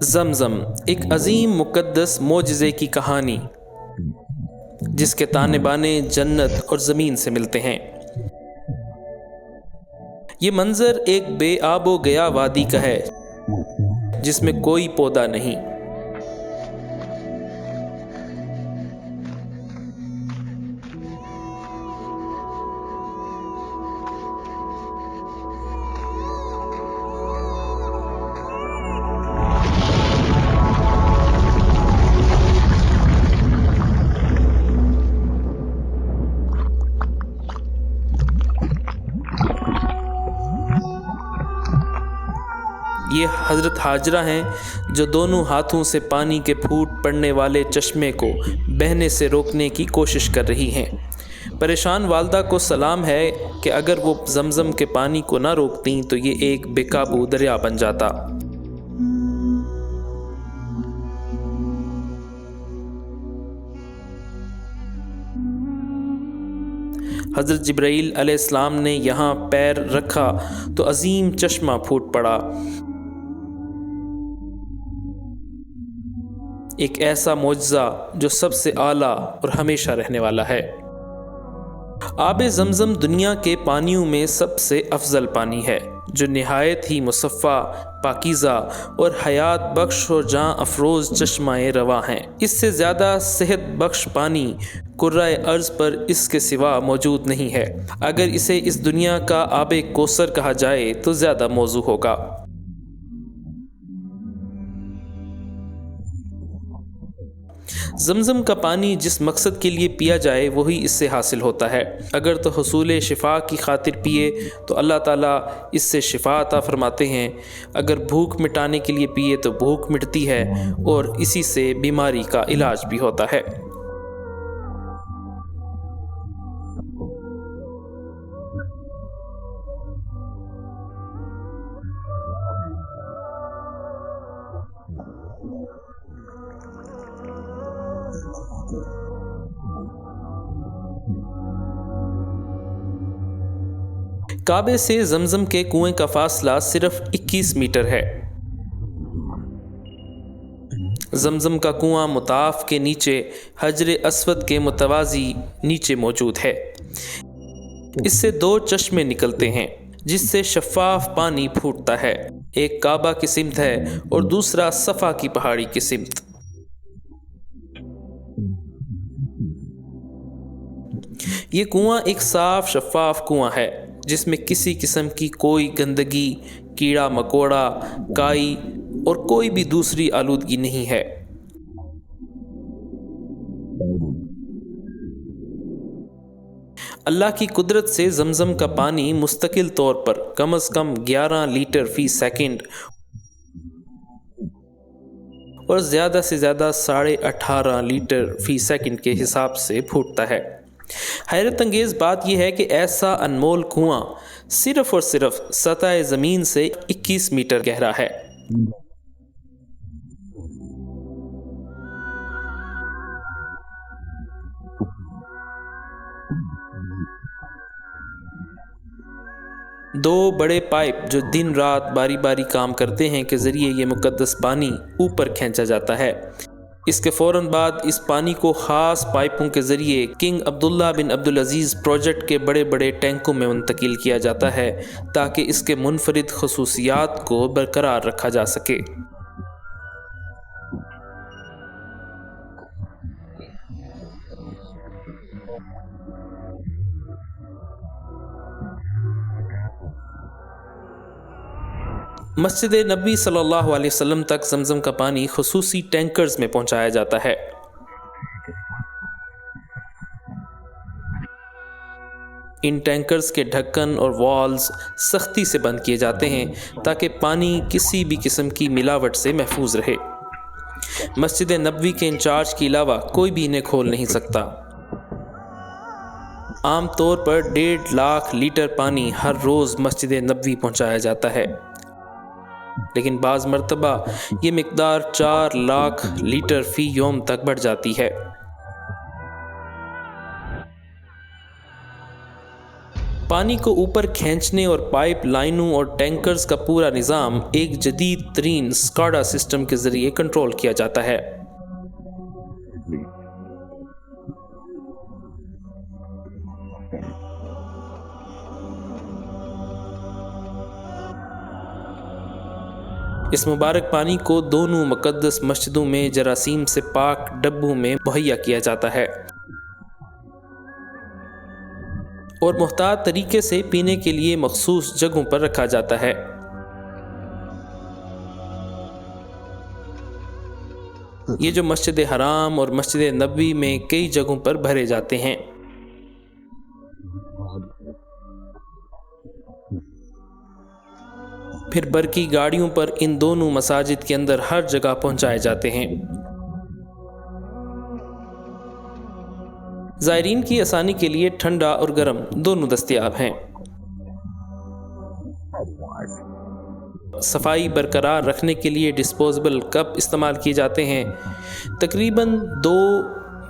زمزم ایک عظیم مقدس معجزے کی کہانی جس کے تانے بانے جنت اور زمین سے ملتے ہیں۔ یہ منظر ایک بے آب و گیا وادی کا ہے جس میں کوئی پودا نہیں۔ یہ حضرت ہاجرہ ہیں جو دونوں ہاتھوں سے پانی کے پھوٹ پڑنے والے چشمے کو بہنے سے روکنے کی کوشش کر رہی ہیں۔ پریشان والدہ کو سلام ہے کہ اگر وہ زمزم کے پانی کو نہ روکتیں تو یہ ایک بے قابو دریا بن جاتا۔ حضرت جبرائیل علیہ السلام نے یہاں پیر رکھا تو عظیم چشمہ پھوٹ پڑا، ایک ایسا معجزہ جو سب سے اعلیٰ اور ہمیشہ رہنے والا ہے۔ آب زمزم دنیا کے پانیوں میں سب سے افضل پانی ہے جو نہایت ہی مصفا، پاکیزہ اور حیات بخش اور جاں افروز چشمہ رواں ہیں۔ اس سے زیادہ صحت بخش پانی کرۂ ارض پر اس کے سوا موجود نہیں ہے۔ اگر اسے اس دنیا کا آب کوثر کہا جائے تو زیادہ موزوں ہوگا۔ زمزم کا پانی جس مقصد کے لیے پیا جائے وہی اس سے حاصل ہوتا ہے۔ اگر تو حصول شفا کی خاطر پیے تو اللہ تعالیٰ اس سے شفا عطا فرماتے ہیں، اگر بھوک مٹانے کے لیے پیے تو بھوک مٹتی ہے اور اسی سے بیماری کا علاج بھی ہوتا ہے۔ کعبے سے زمزم کے کنویں کا فاصلہ صرف 21 میٹر ہے۔ زمزم کا کنواں مطاف کے نیچے حجر اسود کے متوازی نیچے موجود ہے۔ اس سے 2 چشمے نکلتے ہیں جس سے شفاف پانی پھوٹتا ہے، ایک کعبہ کی سمت ہے اور دوسرا صفا کی پہاڑی کی سمت۔ یہ کنواں ایک صاف شفاف کنواں ہے جس میں کسی قسم کی کوئی گندگی، کیڑا مکوڑا، کائی اور کوئی بھی دوسری آلودگی نہیں ہے۔ اللہ کی قدرت سے زمزم کا پانی مستقل طور پر کم از کم 11 لیٹر فی سیکنڈ اور زیادہ سے زیادہ 18.5 لیٹر فی سیکنڈ کے حساب سے پھوٹتا ہے۔ حیرت انگیز بات یہ ہے کہ ایسا انمول کنواں صرف اور صرف سطح زمین سے 21 میٹر گہرا ہے۔ دو بڑے پائپ جو دن رات باری باری کام کرتے ہیں کے ذریعے یہ مقدس پانی اوپر کھینچا جاتا ہے۔ اس کے فوراً بعد اس پانی کو خاص پائپوں کے ذریعے کنگ عبداللہ بن عبدالعزیز پروجیکٹ کے بڑے بڑے ٹینکوں میں منتقل کیا جاتا ہے تاکہ اس کے منفرد خصوصیات کو برقرار رکھا جا سکے۔ مسجد نبی صلی اللہ علیہ وسلم تک زمزم کا پانی خصوصی ٹینکرز میں پہنچایا جاتا ہے۔ ان ٹینکرز کے ڈھکن اور والز سختی سے بند کیے جاتے ہیں تاکہ پانی کسی بھی قسم کی ملاوٹ سے محفوظ رہے۔ مسجد نبوی کے انچارج کے علاوہ کوئی بھی انہیں کھول نہیں سکتا۔ عام طور پر 1.5 لاکھ لیٹر پانی ہر روز مسجد نبوی پہنچایا جاتا ہے، لیکن بعض مرتبہ یہ مقدار 4 لاکھ لیٹر فی یوم تک بڑھ جاتی ہے۔ پانی کو اوپر کھینچنے اور پائپ لائنوں اور ٹینکرز کا پورا نظام ایک جدید ترین اسکاڈا سسٹم کے ذریعے کنٹرول کیا جاتا ہے۔ اس مبارک پانی کو دونوں مقدس مسجدوں میں جراثیم سے پاک ڈبوں میں مہیا کیا جاتا ہے اور محتاط طریقے سے پینے کے لیے مخصوص جگہوں پر رکھا جاتا ہے۔ یہ جو مسجد حرام اور مسجد نبوی میں کئی جگہوں پر بھرے جاتے ہیں۔ پھر برقی گاڑیوں پر ان دونوں مساجد کے اندر ہر جگہ پہنچائے جاتے ہیں۔ زائرین کی آسانی کے لیے ٹھنڈا اور گرم دونوں دستیاب ہیں۔ صفائی برقرار رکھنے کے لیے ڈسپوزیبل کپ استعمال کیے جاتے ہیں۔ تقریباً 2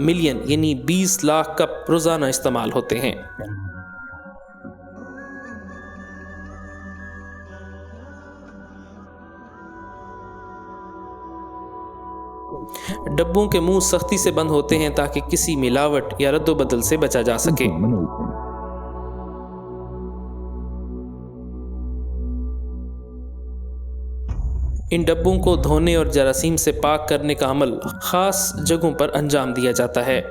ملین یعنی 20 لاکھ کپ روزانہ استعمال ہوتے ہیں۔ ڈبوں کے منہ سختی سے بند ہوتے ہیں تاکہ کسی ملاوٹ یا رد و بدل سے بچا جا سکے۔ ان ڈبوں کو دھونے اور جراثیم سے پاک کرنے کا عمل خاص جگہوں پر انجام دیا جاتا ہے۔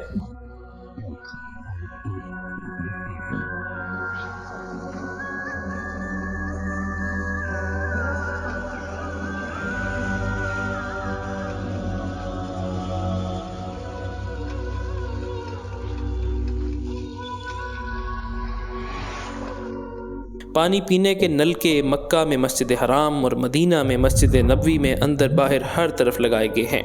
پانی پینے کے نلکے مکہ میں مسجد حرام اور مدینہ میں مسجد نبوی میں اندر باہر ہر طرف لگائے گئے ہیں۔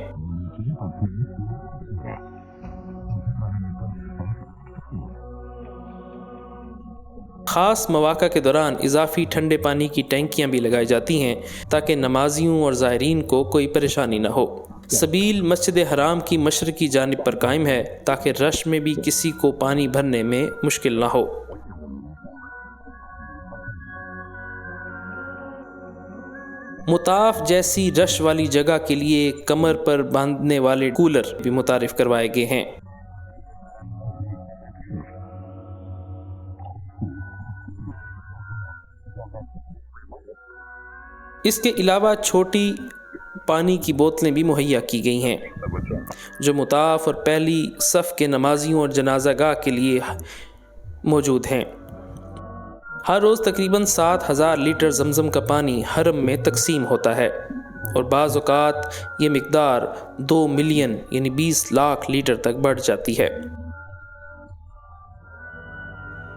خاص مواقع کے دوران اضافی ٹھنڈے پانی کی ٹینکیاں بھی لگائی جاتی ہیں تاکہ نمازیوں اور زائرین کو کوئی پریشانی نہ ہو۔ سبیل مسجد حرام کی مشرقی جانب پر قائم ہے تاکہ رش میں بھی کسی کو پانی بھرنے میں مشکل نہ ہو۔ مطاف جیسی رش والی جگہ کے لیے کمر پر باندھنے والے کولر بھی متعارف کروائے گئے ہیں۔ اس کے علاوہ چھوٹی پانی کی بوتلیں بھی مہیا کی گئی ہیں جو مطاف اور پہلی صف کے نمازیوں اور جنازہ گاہ کے لیے موجود ہیں۔ ہر روز تقریباً 7,000 لیٹر زمزم کا پانی حرم میں تقسیم ہوتا ہے اور بعض اوقات یہ مقدار 2 ملین یعنی 20 لاکھ لیٹر تک بڑھ جاتی ہے۔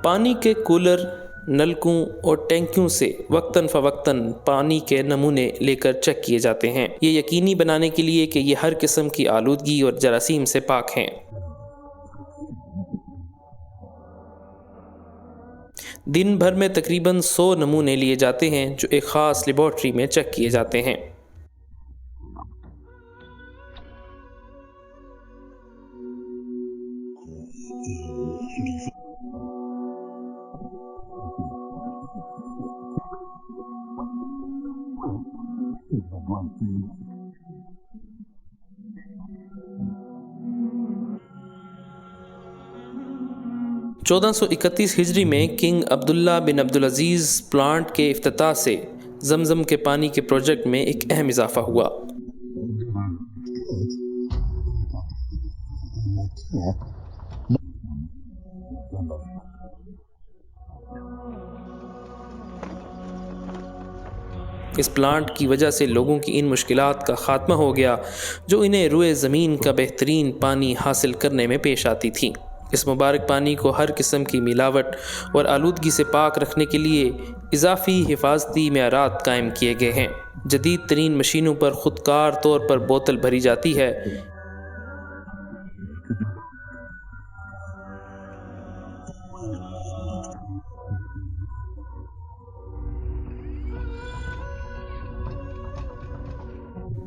پانی کے کولر، نلکوں اور ٹینکیوں سے وقتاً فوقتاً پانی کے نمونے لے کر چیک کیے جاتے ہیں، یہ یقینی بنانے کے لیے کہ یہ ہر قسم کی آلودگی اور جراثیم سے پاک ہیں۔ دن بھر میں تقریباً 100 نمونے لیے جاتے ہیں جو ایک خاص لیبارٹری میں چیک کیے جاتے ہیں۔ چودہ سو 31 ہجری میں کنگ عبداللہ بن عبدالعزیز پلانٹ کے افتتاح سے زمزم کے پانی کے پروجیکٹ میں ایک اہم اضافہ ہوا۔ اس پلانٹ کی وجہ سے لوگوں کی ان مشکلات کا خاتمہ ہو گیا جو انہیں روئے زمین کا بہترین پانی حاصل کرنے میں پیش آتی تھی۔ اس مبارک پانی کو ہر قسم کی ملاوٹ اور آلودگی سے پاک رکھنے کے لیے اضافی حفاظتی معیارات قائم کیے گئے ہیں۔ جدید ترین مشینوں پر خودکار طور پر بوتل بھری جاتی ہے۔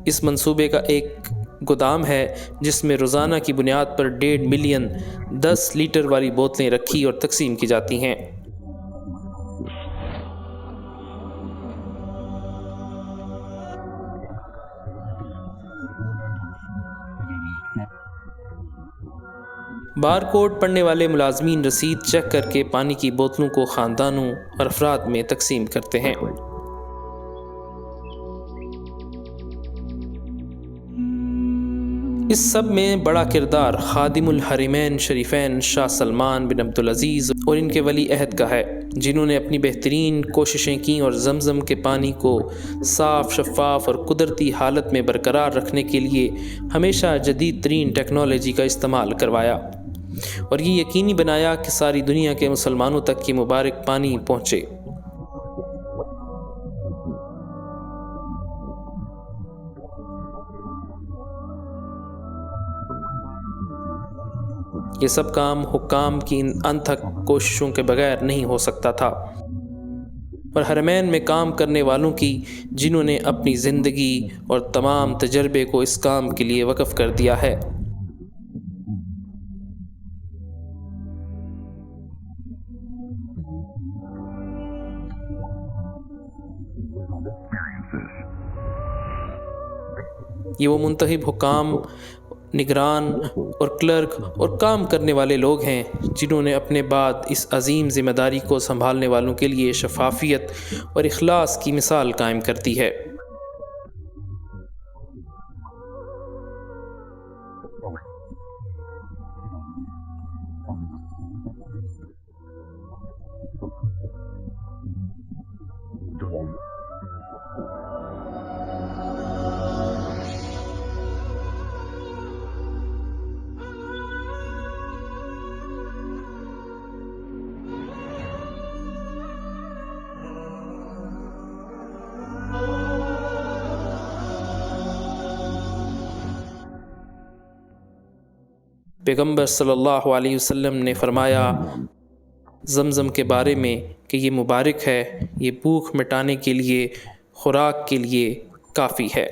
اس منصوبے کا ایک گودام ہے جس میں روزانہ کی بنیاد پر 1.5 ملین 10 لیٹر والی بوتلیں رکھی اور تقسیم کی جاتی ہیں۔ بار کوڈ پڑھنے والے ملازمین رسید چیک کر کے پانی کی بوتلوں کو خاندانوں اور افراد میں تقسیم کرتے ہیں۔ اس سب میں بڑا کردار خادم الحرمین شریفین شاہ سلمان بن عبدالعزیز اور ان کے ولی عہد کا ہے، جنہوں نے اپنی بہترین کوششیں کیں اور زمزم کے پانی کو صاف، شفاف اور قدرتی حالت میں برقرار رکھنے کے لیے ہمیشہ جدید ترین ٹیکنالوجی کا استعمال کروایا اور یہ یقینی بنایا کہ ساری دنیا کے مسلمانوں تک یہ مبارک پانی پہنچے۔ یہ سب کام حکام کی ان انتھک کوششوں کے بغیر نہیں ہو سکتا تھا، اور حرمین میں کام کرنے والوں کی، جنہوں نے اپنی زندگی اور تمام تجربے کو اس کام کے لیے وقف کر دیا ہے۔ یہ وہ منتخب حکام، نگران اور کلرک اور کام کرنے والے لوگ ہیں جنہوں نے اپنے بعد اس عظیم ذمہ داری کو سنبھالنے والوں کے لیے شفافیت اور اخلاص کی مثال قائم کرتی ہے۔ پیغمبر صلی اللہ علیہ وسلم نے فرمایا زمزم کے بارے میں کہ یہ مبارک ہے، یہ بھوک مٹانے کے لیے، خوراک کے لیے کافی ہے۔